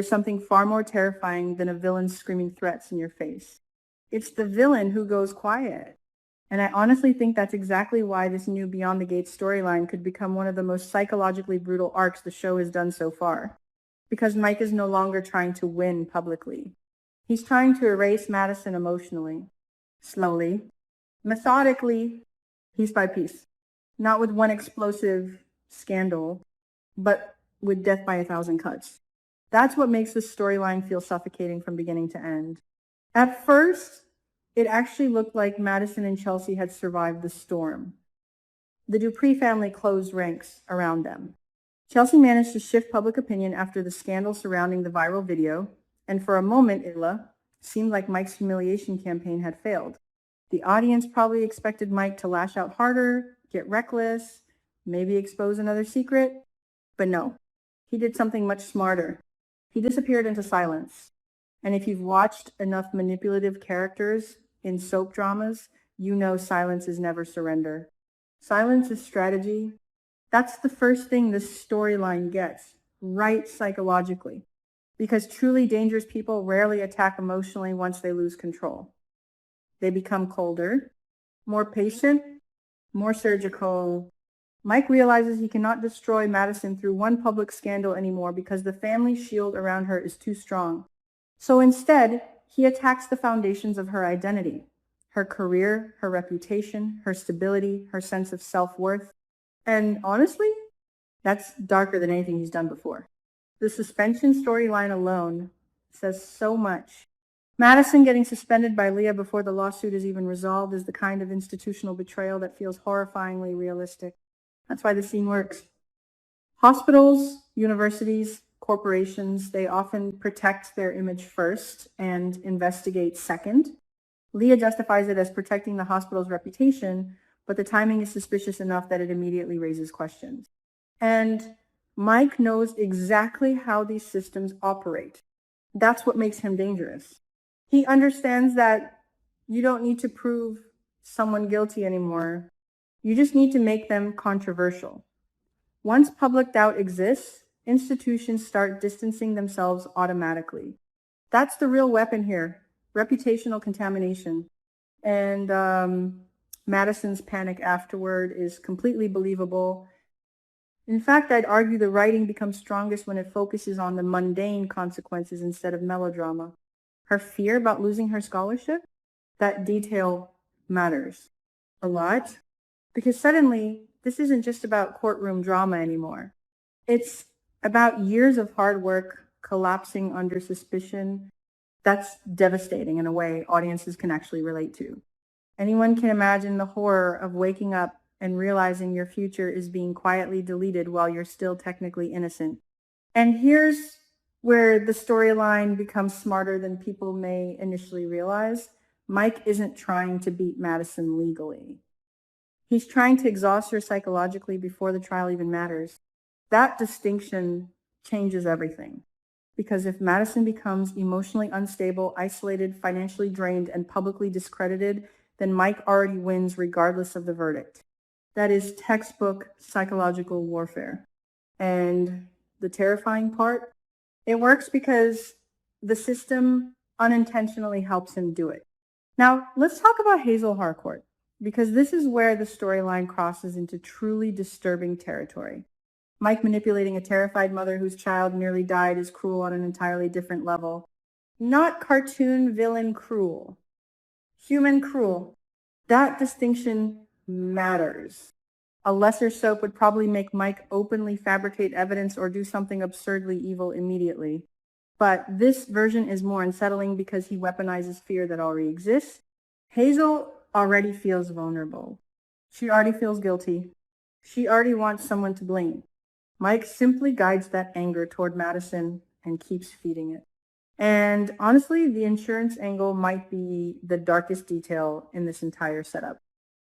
there's something far more terrifying than a villain screaming threats in your face. It's the villain who goes quiet. And I honestly think that's exactly why this new Beyond the Gates storyline could become one of the most psychologically brutal arcs the show has done so far. Because Mike is no longer trying to win publicly. He's trying to erase Madison emotionally, slowly, methodically, piece by piece. Not with one explosive scandal, but with death by 1,000 cuts. That's what makes this storyline feel suffocating from beginning to end. At first, it actually looked like Madison and Chelsea had survived the storm. The Dupree family closed ranks around them. Chelsea managed to shift public opinion after the scandal surrounding the viral video, and for a moment, it seemed like Mike's humiliation campaign had failed. The audience probably expected Mike to lash out harder, get reckless, maybe expose another secret, but no. He did something much smarter. He disappeared into silence. And if you've watched enough manipulative characters in soap dramas, you know silence is never surrender. Silence is strategy. That's the first thing this storyline gets, right psychologically. Because truly dangerous people rarely attack emotionally once they lose control. They become colder, more patient, more surgical. Mike realizes he cannot destroy Madison through one public scandal anymore because the family shield around her is too strong. So instead, he attacks the foundations of her identity, her career, her reputation, her stability, her sense of self-worth. And honestly, that's darker than anything he's done before. The suspension storyline alone says so much. Madison getting suspended by Leah before the lawsuit is even resolved is the kind of institutional betrayal that feels horrifyingly realistic. That's why the scene works. Hospitals, universities, corporations, they often protect their image first and investigate second. Leah justifies it as protecting the hospital's reputation, but the timing is suspicious enough that it immediately raises questions. And Mike knows exactly how these systems operate. That's what makes him dangerous. He understands that you don't need to prove someone guilty anymore. You just need to make them controversial. Once public doubt exists, institutions start distancing themselves automatically. That's the real weapon here, reputational contamination. And Madison's panic afterward is completely believable. In fact, I'd argue the writing becomes strongest when it focuses on the mundane consequences instead of melodrama. Her fear about losing her scholarship, that detail matters a lot, because suddenly this isn't just about courtroom drama anymore. It's about years of hard work collapsing under suspicion. That's devastating in a way audiences can actually relate to. Anyone can imagine the horror of waking up and realizing your future is being quietly deleted while you're still technically innocent. And here's where the storyline becomes smarter than people may initially realize. Mike isn't trying to beat Madison legally. He's trying to exhaust her psychologically before the trial even matters. That distinction changes everything. Because if Madison becomes emotionally unstable, isolated, financially drained, and publicly discredited, then Mike already wins regardless of the verdict. That is textbook psychological warfare. And the terrifying part, it works because the system unintentionally helps him do it. Now, let's talk about Hazel Harcourt, because this is where the storyline crosses into truly disturbing territory. Mike manipulating a terrified mother whose child nearly died is cruel on an entirely different level. Not cartoon villain cruel. Human cruel. That distinction matters. A lesser soap would probably make Mike openly fabricate evidence or do something absurdly evil immediately. But this version is more unsettling because he weaponizes fear that already exists. Hazel already feels vulnerable. She already feels guilty. She already wants someone to blame. Mike simply guides that anger toward Madison and keeps feeding it. And honestly, the insurance angle might be the darkest detail in this entire setup.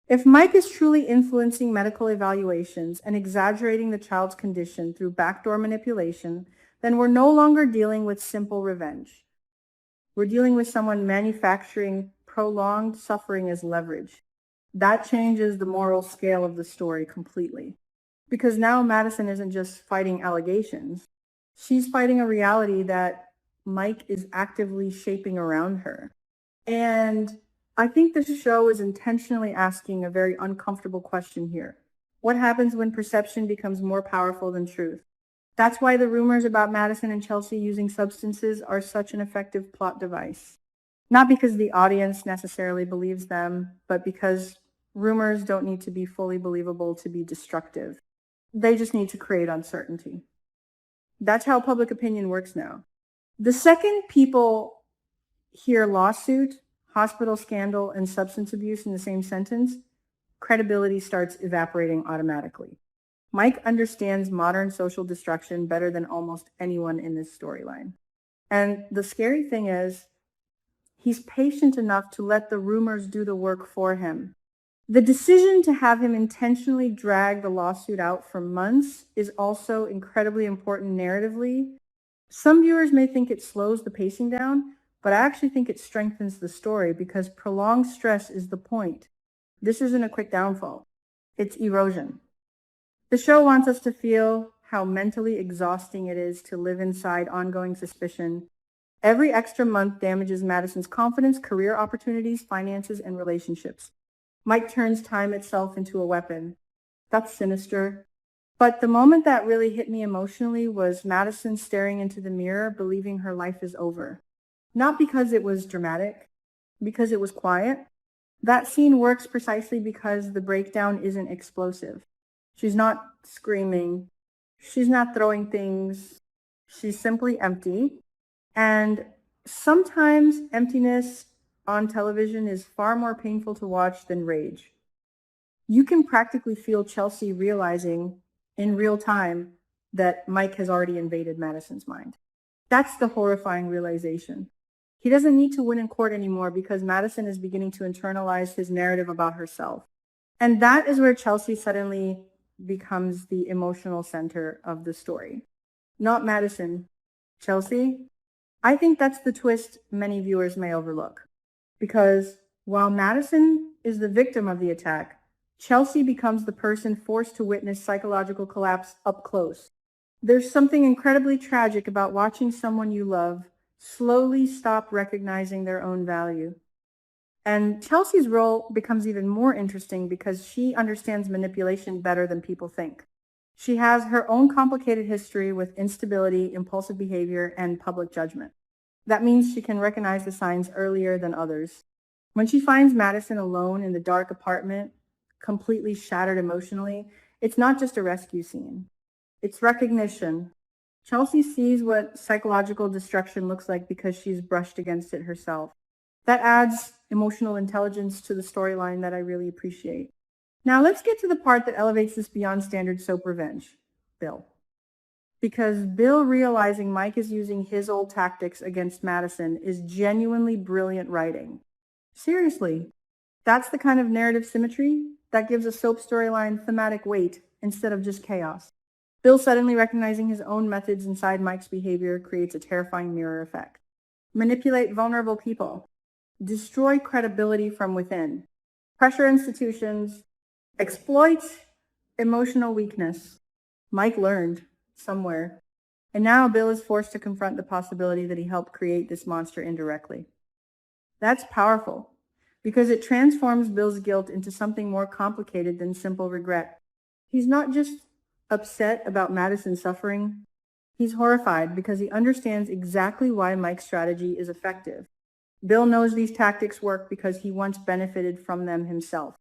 If Mike is truly influencing medical evaluations and exaggerating the child's condition through backdoor manipulation, then we're no longer dealing with simple revenge. We're dealing with someone manufacturing prolonged suffering as leverage. That changes the moral scale of the story completely. Because now Madison isn't just fighting allegations. She's fighting a reality that Mike is actively shaping around her. And I think the show is intentionally asking a very uncomfortable question here. What happens when perception becomes more powerful than truth? That's why the rumors about Madison and Chelsea using substances are such an effective plot device. Not because the audience necessarily believes them, but because rumors don't need to be fully believable to be destructive. They just need to create uncertainty. That's how public opinion works now. The second people hear lawsuit, hospital scandal, and substance abuse in the same sentence, credibility starts evaporating automatically. Mike understands modern social destruction better than almost anyone in this storyline. And the scary thing is, he's patient enough to let the rumors do the work for him. The decision to have him intentionally drag the lawsuit out for months is also incredibly important narratively. Some viewers may think it slows the pacing down, but I actually think it strengthens the story because prolonged stress is the point. This isn't a quick downfall. It's erosion. The show wants us to feel how mentally exhausting it is to live inside ongoing suspicion. Every extra month damages Madison's confidence, career opportunities, finances, and relationships. Mike turns time itself into a weapon. That's sinister. But the moment that really hit me emotionally was Madison staring into the mirror, believing her life is over. Not because it was dramatic, because it was quiet. That scene works precisely because the breakdown isn't explosive. She's not screaming. She's not throwing things. She's simply empty. And sometimes emptiness on television is far more painful to watch than rage. You can practically feel Chelsea realizing in real time that Mike has already invaded Madison's mind. That's the horrifying realization. He doesn't need to win in court anymore because Madison is beginning to internalize his narrative about herself. And that is where Chelsea suddenly becomes the emotional center of the story. Not Madison. Chelsea? I think that's the twist many viewers may overlook. Because while Madison is the victim of the attack, Chelsea becomes the person forced to witness psychological collapse up close. There's something incredibly tragic about watching someone you love slowly stop recognizing their own value. And Chelsea's role becomes even more interesting because she understands manipulation better than people think. She has her own complicated history with instability, impulsive behavior, and public judgment. That means she can recognize the signs earlier than others. When she finds Madison alone in the dark apartment, completely shattered emotionally, it's not just a rescue scene. It's recognition. Chelsea sees what psychological destruction looks like because she's brushed against it herself. That adds emotional intelligence to the storyline that I really appreciate. Now let's get to the part that elevates this beyond standard soap revenge. Bill. Because Bill realizing Mike is using his old tactics against Madison is genuinely brilliant writing. Seriously, that's the kind of narrative symmetry that gives a soap storyline thematic weight instead of just chaos. Bill suddenly recognizing his own methods inside Mike's behavior creates a terrifying mirror effect. Manipulate vulnerable people. Destroy credibility from within. Pressure institutions. Exploit emotional weakness. Mike learned somewhere. And now Bill is forced to confront the possibility that he helped create this monster indirectly. That's powerful because it transforms Bill's guilt into something more complicated than simple regret. He's not just upset about Madison's suffering. He's horrified because he understands exactly why Mike's strategy is effective. Bill knows these tactics work because he once benefited from them himself.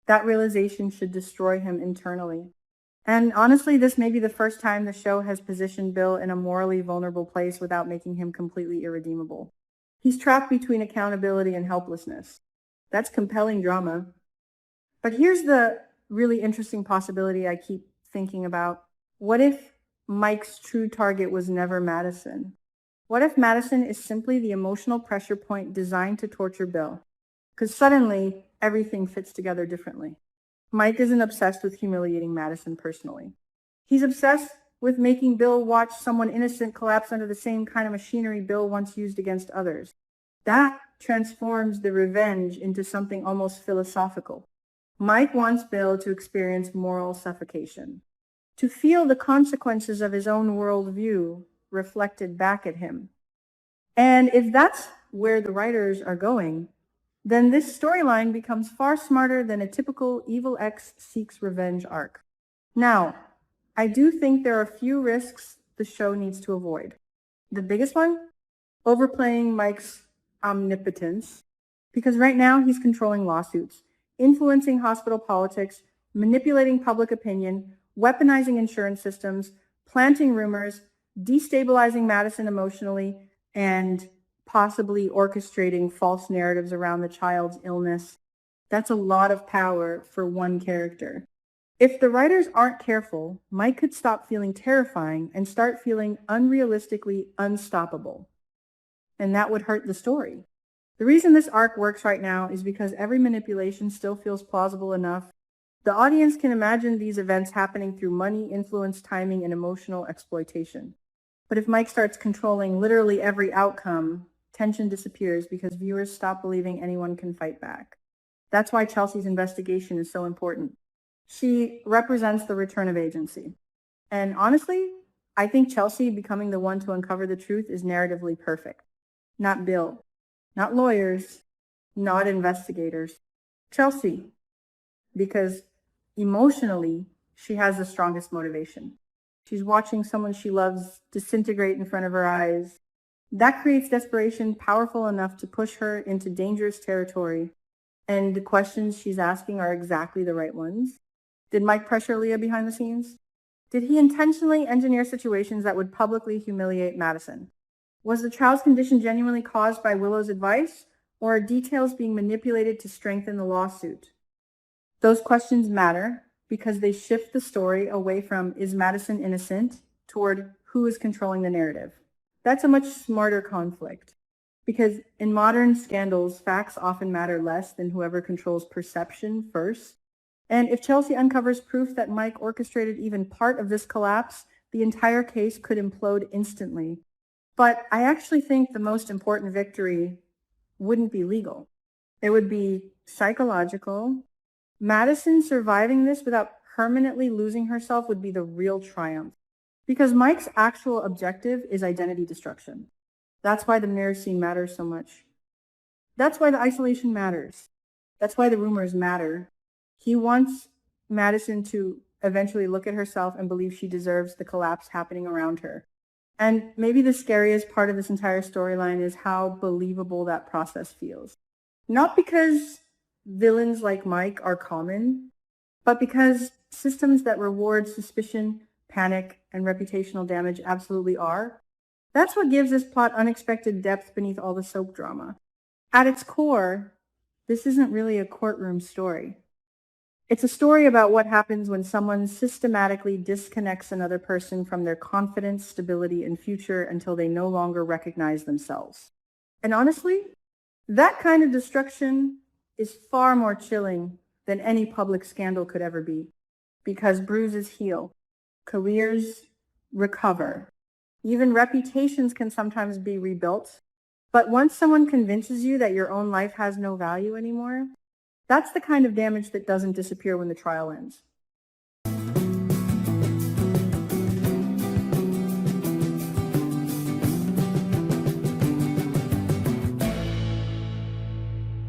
That realization should destroy him internally. And honestly, this may be the first time the show has positioned Bill in a morally vulnerable place without making him completely irredeemable. He's trapped between accountability and helplessness. That's compelling drama. But here's the really interesting possibility I keep thinking about. What if Mike's true target was never Madison? What if Madison is simply the emotional pressure point designed to torture Bill? Because suddenly, everything fits together differently. Mike isn't obsessed with humiliating Madison personally. He's obsessed with making Bill watch someone innocent collapse under the same kind of machinery Bill once used against others. That transforms the revenge into something almost philosophical. Mike wants Bill to experience moral suffocation, to feel the consequences of his own worldview reflected back at him. And if that's where the writers are going, then this storyline becomes far smarter than a typical Evil X seeks revenge arc. Now, I do think there are a few risks the show needs to avoid. The biggest one, overplaying Mike's omnipotence, because right now he's controlling lawsuits, influencing hospital politics, manipulating public opinion, weaponizing insurance systems, planting rumors, destabilizing Madison emotionally, and possibly orchestrating false narratives around the child's illness. That's a lot of power for one character. If the writers aren't careful, Mike could stop feeling terrifying and start feeling unrealistically unstoppable. And that would hurt the story. The reason this arc works right now is because every manipulation still feels plausible enough. The audience can imagine these events happening through money, influence, timing, and emotional exploitation. But if Mike starts controlling literally every outcome, tension disappears because viewers stop believing anyone can fight back. That's why Chelsea's investigation is so important. She represents the return of agency. And honestly, I think Chelsea becoming the one to uncover the truth is narratively perfect. Not Bill, not lawyers, not investigators. Chelsea, because emotionally, she has the strongest motivation. She's watching someone she loves disintegrate in front of her eyes. That creates desperation powerful enough to push her into dangerous territory. And the questions she's asking are exactly the right ones. Did Mike pressure Leah behind the scenes? Did he intentionally engineer situations that would publicly humiliate Madison? Was the child's condition genuinely caused by Willow's advice, or are details being manipulated to strengthen the lawsuit? Those questions matter because they shift the story away from is Madison innocent toward who is controlling the narrative. That's a much smarter conflict because in modern scandals, facts often matter less than whoever controls perception first. And if Chelsea uncovers proof that Mike orchestrated even part of this collapse, the entire case could implode instantly. But I actually think the most important victory wouldn't be legal. It would be psychological. Madison surviving this without permanently losing herself would be the real triumph. Because Mike's actual objective is identity destruction. That's why the mirror scene matters so much. That's why the isolation matters. That's why the rumors matter. He wants Madison to eventually look at herself and believe she deserves the collapse happening around her. And maybe the scariest part of this entire storyline is how believable that process feels. Not because villains like Mike are common, but because systems that reward suspicion, panic, and reputational damage absolutely are. That's what gives this plot unexpected depth beneath all the soap drama. At its core, this isn't really a courtroom story. It's a story about what happens when someone systematically disconnects another person from their confidence, stability, and future until they no longer recognize themselves. And honestly, that kind of destruction is far more chilling than any public scandal could ever be, because bruises heal, careers recover, even reputations can sometimes be rebuilt. But once someone convinces you that your own life has no value anymore, that's the kind of damage that doesn't disappear when the trial ends.